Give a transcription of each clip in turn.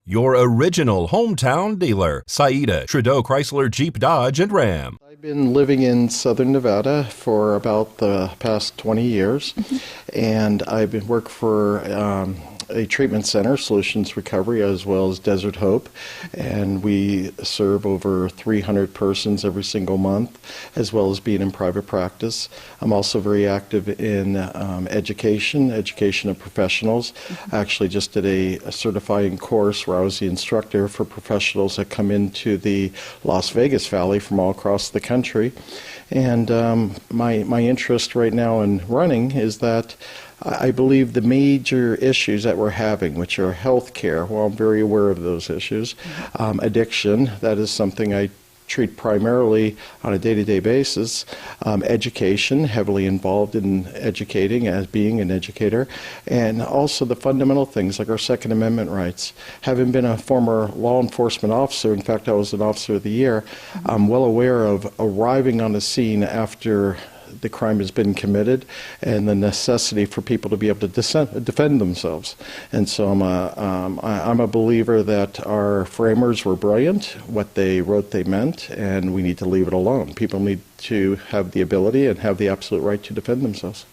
Your original hometown dealer, Saida, Trudeau Chrysler Jeep Dodge and Ram. I've been living in Southern Nevada for about the past 20 years, and I've been working for a treatment center, Solutions Recovery, as well as Desert Hope, and we serve over 300 persons every single month, as well as being in private practice. I'm also very active in education of professionals. I actually just did a certifying course where I was the instructor for professionals that come into the Las Vegas Valley from all across the country. And my interest right now in running is that I believe the major issues that we're having, which are health care, well, I'm very aware of those issues. Addiction, that is something I treat primarily on a day-to-day basis. Education, heavily involved in educating as being an educator, and also the fundamental things like our Second Amendment rights. Having been a former law enforcement officer, in fact I was an officer of the year, I'm well aware of arriving on the scene after the crime has been committed and the necessity for people to be able to defend themselves. And so I'm a believer that our framers were brilliant. What they wrote they meant, and we need to leave it alone. People need to have the ability and have the absolute right to defend themselves.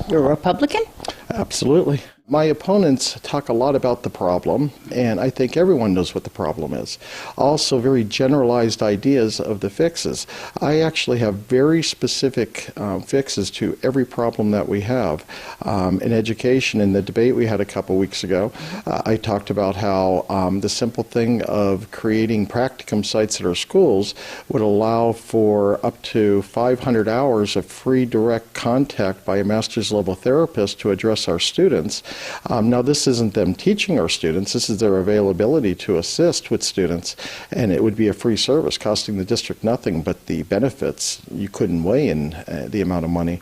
You're a Republican? Absolutely. My opponents talk a lot about the problem, and I think everyone knows what the problem is. Also, very generalized ideas of the fixes. I actually have very specific fixes to every problem that we have. In education, in the debate we had a couple weeks ago, I talked about how the simple thing of creating practicum sites at our schools would allow for up to 500 hours of free direct contact by a master's level therapist to address our students. Now, this isn't them teaching our students, this is their availability to assist with students, and it would be a free service costing the district nothing, but the benefits, you couldn't weigh in the amount of money.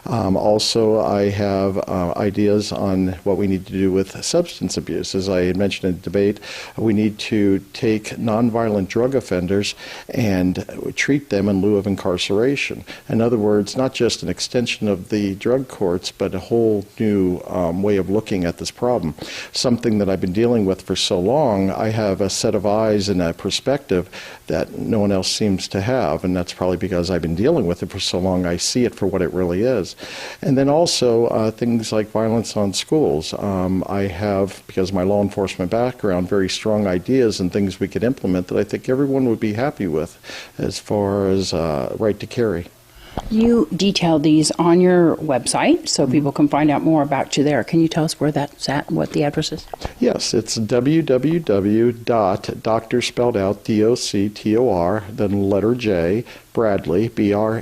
Also, I have ideas on what we need to do with substance abuse. As I had mentioned in the debate, we need to take nonviolent drug offenders and treat them in lieu of incarceration. In other words, not just an extension of the drug courts, but a whole new way of looking at this problem. Something that I've been dealing with for so long, I have a set of eyes and a perspective that no one else seems to have, and that's probably because I've been dealing with it for so long. I see it for what it really is. And then also things like violence on schools. I have, because of my law enforcement background, very strong ideas and things we could implement that I think everyone would be happy with as far as right to carry. You detail these on your website so people can find out more about you there. Can you tell us where that's at, what the address is? Yes, it's www.doctor spelled out DOCTOR, then letter J, Bradley, BRADLEY.com.